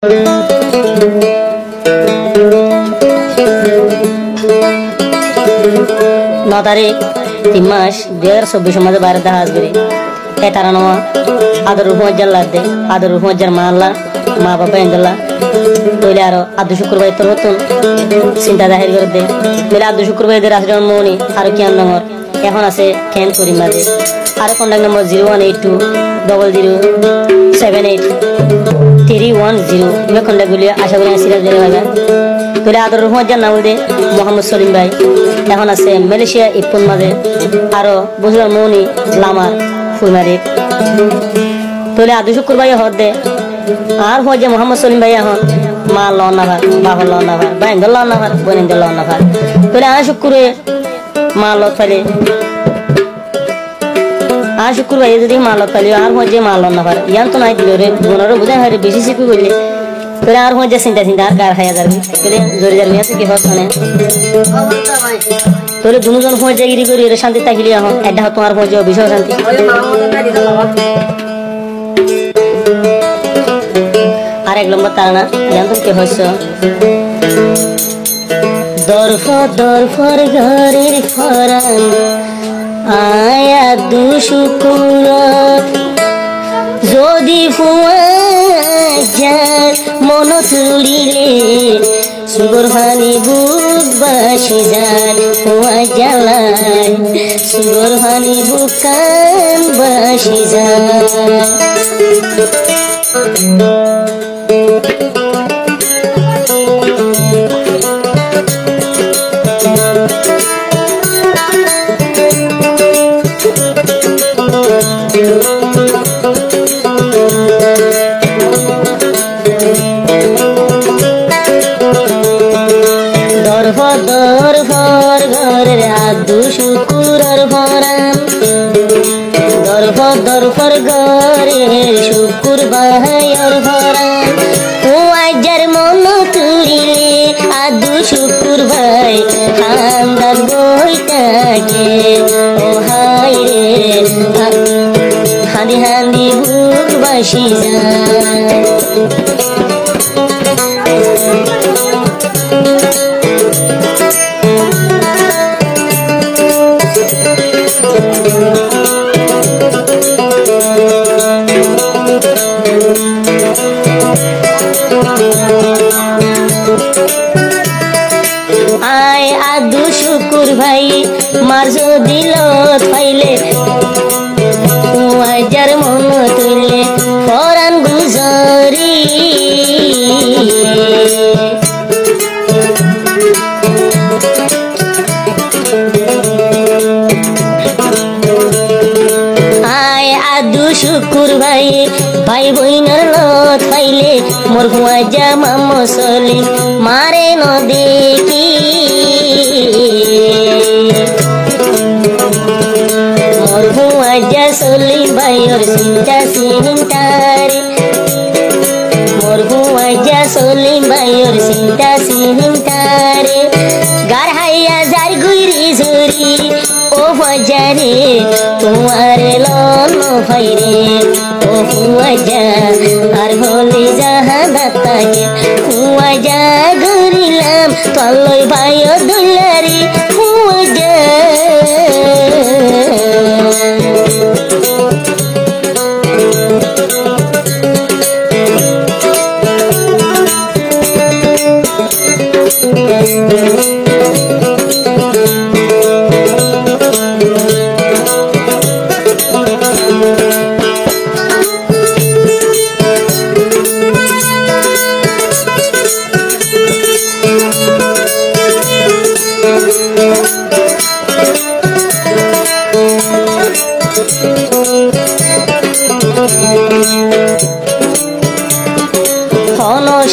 9 তারিখ 3 মাস 2024 মাঝে বাইরে দেখা আসবে তারা নমা আদর রুহমাজ্জার লাগবে আদর রুহমাজ্জার মাল্লা মা বাবা ইন্দুল্লা তৈলে আরো আদু শুক্রবার তোর হতুন চিন্তা জাহির করে দে তৈলে আদু শুক্রবার এদের আসলে মৌনি আরো কি নম্বর এখন আছে ক্যান করি মাঝে আরো কন্ট্যাক্ট নম্বর 01820783110 এবার কন্ট্যাক্ট গুলি আশা করি সিরিয়াস জেনে পাবেন তৈলে আদর রুহমাজ্জার নাম দে মোহাম্মদ সলিম ভাই এখন আছে মালয়েশিয়া ইপুন মাঝে আরো বুঝলাম মৌনি লামার ফুলমারি তৈলে আদু শুক্রবার হদ দে আর হয়ে যে মোহাম্মদ সলিম ভাই এখন মা লন না ভার বাবা লন না ভার বাইন্দর লন না ভার বোনেন্দর লন না ভার তৈলে আর শুক্রে মা লত ফেলে আর শুক্র ভাই যদি মা লত ফেলে আর হয়ে যে মা লন না ভার ইয়ান তো নাই দিল রে বোনেরও বোঝায় হয় বেশি শিখি করলে তৈলে আর হয়ে যে চিন্তা আর গার খাইয়া যাবি তৈলে জোরে যাবি আছে কি হচ্ছে না তোরে দুজন হয়ে যায় গিরি করি শান্তি থাকিলি এখন এটা তোমার হয়ে যাও বিষয় শান্তি আর এক নম্বর তারা না জানতো কি হয়েছ দরফর ঘরের ফরান আয়া দুশুকুর যদি মন তুলিলে সুগর হানি বুক বাসি যান হুয়া জ্বালায় সুগর হানি বুক কান বাসি যান দরফর ঘরের আদু শুকুরের ভরান দরফর ঘরের শুকুর বাহাইয়ের ভরান ও আজার মন তুলিলে আদু শুকুর ভাই খান্দার বইটাকে ও হাই রে হাঁদি হাঁদি বুক বাসি যায় আয় আদু শুকুর ভাই মার যদি লত পাইলে হাজার মন তুলে ফরান গুজরি আয় আদু শুকুর ভাই ভাই বইনার লত পাইলে মোর হুয়া যা মামো সলিম মারে ন দেখি মোর হুয়া যা সলিম ভাইয়ের চিন্তা সিনতারে মোর হুয়া যা সলিম ভাইয়ের চিন্তা সিনতারে গার হাইয়া যার গুইরি ঝুরি ও বাজারে তোমার লন ভাইরে ও হুয়া যা আর হলে জাহানাতাকে হুয়া যা ঘুরিলাম তলই ভাইও দুলারি হুয়া যা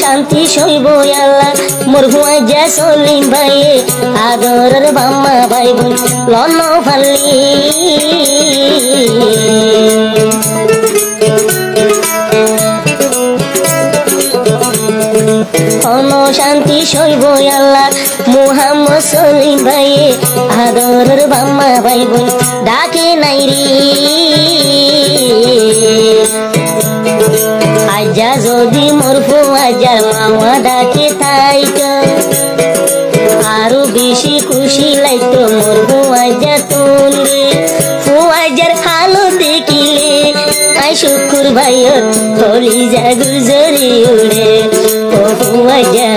শান্তি সইব আল্লাহ মোর হুয়া যা সলিম ভাই আদরের বাম্মা ভাই বোন লন ফালি শান্তি সইব আল্লাহ মুহাম্মদ সলিম ভাই আদরের বাম্মা ভাই বোন ডাকে নাই রে আজ আইজা যদি মোর ফুয়াজার মামা ডাকে তাইতো আরো বেশি খুশি লাগতো মোর ফুয়াজা তুললে ফুয়াজার হালো দেখিলে আই শুকুর ভাইয়ত কলিজা গুজরি উড়ে ও ফুয়াজা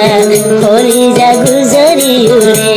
কলিজা গুজরি উড়ে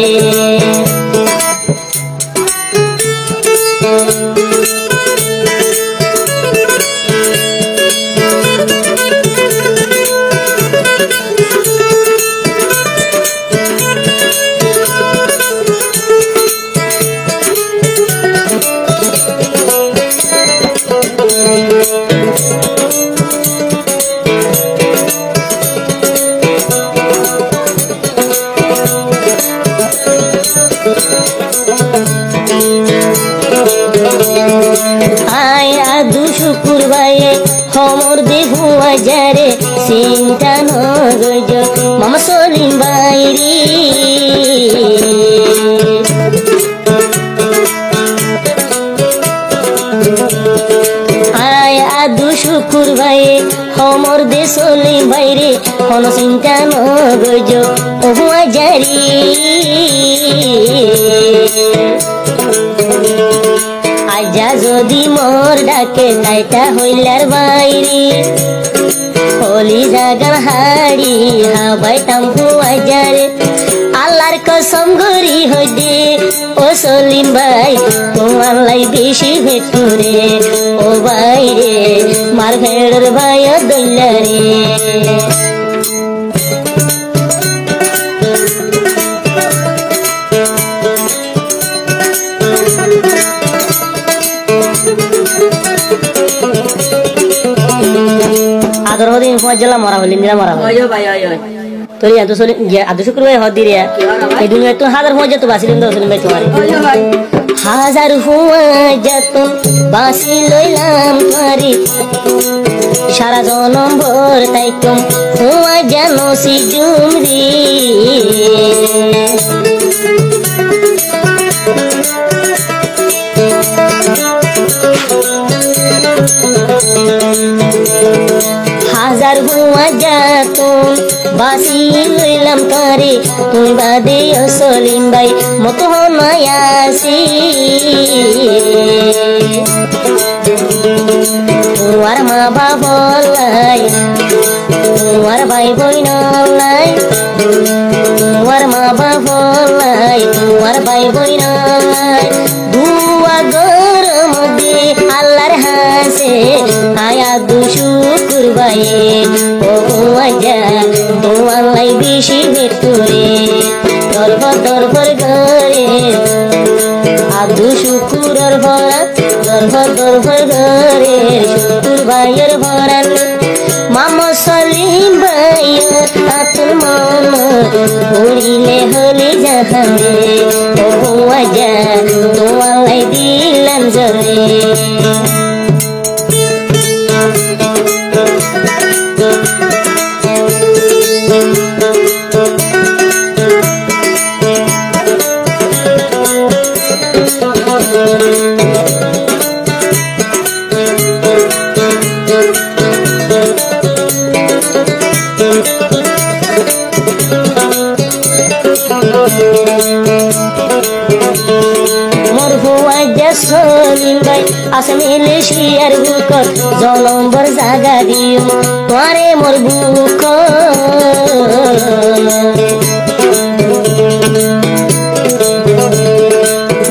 শুকুর ভাইয়ে খবর দে ফুয়াজারে চিন্তা নগজ মামা সলিম বাইরে আয় আদু শুকুর ভাইয়ে খবর দে সলিম বাইরে কোন চিন্তা নগজ ও ফুয়াজারি আইজা যদি মোর ডাকে তাইটা হইলার বাইরে হলি জাগার হাড়ি হাবাই তাম্পু আইজারে আল্লাহর কসম গরি হইদে ও সলিম ভাই তোমার লাই বেশি ভেটুরে ও বাইরে মার ভেড়র ভাই দইলারে আদর হদিন ফজলা মরা হলিন দিলা মরা হয় ভাই হয় তোর এত সলি আদর শুক্র ভাই হদি রে এই দুনিয়া তো হাজার ফজত বাসিলেন দো সলিম ভাই তোমার হাজার ফজত বাসি লইলাম তোমারি সারা জনম ভর তাই তুম হুয়া জানো সি জুমরি হাজার হুয়া যাতুম বাসি লইলাম কারে তুই বাদে সলিম ভাই মত হনায়াসি তোমার মা বাবা লাই তোমার ভাই বোন লাই তোমার মা বাবা লাই তোমার ভাই বোন লাই দুয়া গরম দে আল্লাহর হাসে আয়া দুশুকুর ভাইয়ে ও আজা তোমার লাই বেশি ভেটুরে দরবার ঘরে আদু শুকুরর ভরা দরবার ঘরে শুকুর ভাইয়ের ভরান মামা সলিম ভাইয়ের আতুল মন উড়িলে হলি জাহানে ও আজা তোমার লাই দিলাম জলে মোর ফুয়াজা সলিম ভাই আসে মিলেশিয়ার বুকত জলম্বর জাগা দিও তোরে মোর বুক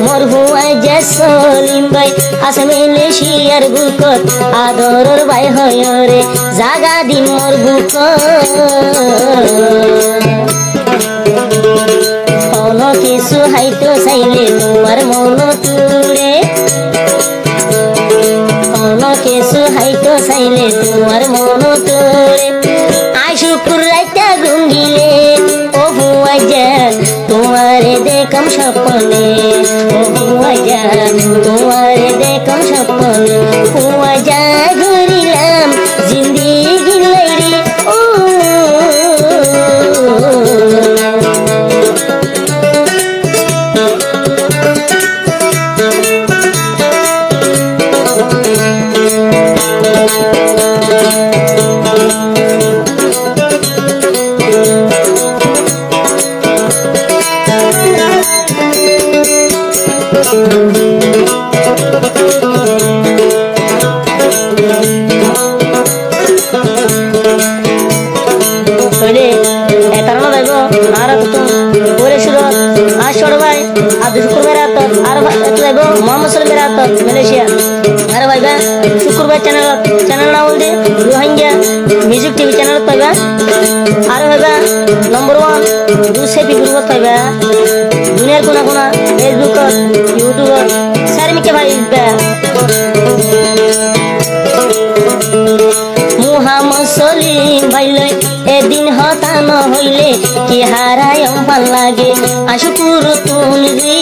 মোর ফুয়াজা সলিম ভাই আসে মিলেশিয়ার বুকত আদরর ভাই হয় রে জাগা দিন মোর বুক কোনো কিছু হাইতো চাইলে তোমার মন তুড়ে কোনো কিছু হাইতো চাইলে তোমার মন তুড়ে আই শুকুর রাইতা গুঙ্গিলে ও ফুয়াজা তোমারে দেখম স্বপ্নে ও ফুয়াজা তোমারে দেখম স্বপ্নে ফুয়াজা ঘুরিলাম জিন্দিগি লাইরে ও হইলে তারা যাইব আর তো ওরে শুরু আর ছোট ভাই আর শুক্রবার রাত আর যাইব মোহাম্মদ সলিম রাত মালয়েশিয়া আর ভাইবা শুক্রবার চ্যানেল না বলতে রোহিঙ্গা মিউজিক টিভি চ্যানেল পাইবা আর ভাইবা নম্বর 1 দুসেপি গ্রুপ পাইবা দুনিয়ার কোনা কোনা ফেসবুক ইউটিউব সারমিকে ভাই মোহাম্মদ সলিম ভাইলে এদিন হতান হইলে কি হারায় ভাল লাগে আশুকুর তুলবি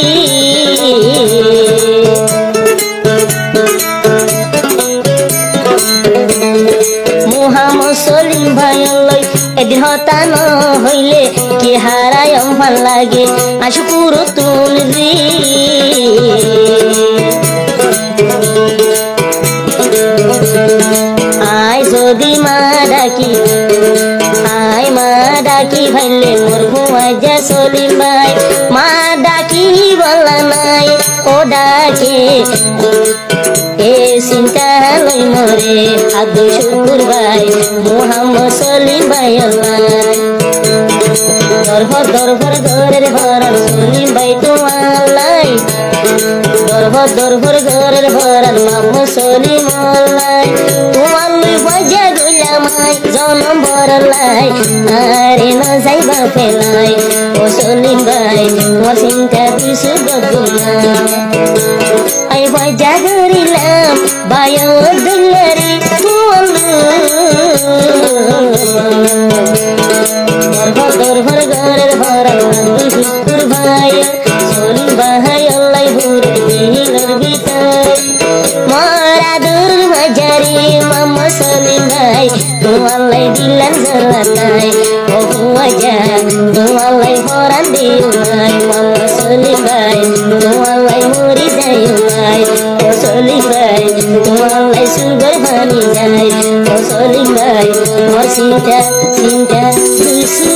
মোহাম্মদ সলিম ভাইলে এদিন হতান হইলে কি হারায় ভাল লাগে আশুকুর তুলবি আয় যদি মা ডাকি আয় মা ডাকি ভাইলে মোর ভুয়া যা সলিম ভাই মা ডাকি বলা নাই ও ডাকে এ চিন্তা লই মরে আদু শুকুর ভাই মোহাম্মদ সলিম ভাই দরভর ঘরের ভরান সলিম ভাই তোমার লাই দরভর ঘরের ভরান মোহাম্মদ সলিম লাই তোমার লই বাজা গুলামাই জনম ভরলাই আরে না যাইবা ফেলাই ও সলিম ভাই তোমার চিন্তা দিছু গগুনা আই বাজা গরিলাম বায়ো দুলারি তোমার দরভর ঘরের ভরান শুকুর ভাই সলিম ভাই আল্লাহ ভরে দিলের ভিতর মারা দূর বাজারে মামা সলিম ভাই তোমাল্লাই দিলেন জ্বালানাই ও ভুয়া তোমাল্লাই ভরান দিও নাই মামা সলিম ভাই তোমাল্লাই মরি যাই নাই ও সলিম ভাই তোমাল্লাই সুগর ভানি যায় ও সলিম ভাই মোর চিন্তা চিন্তা দুসু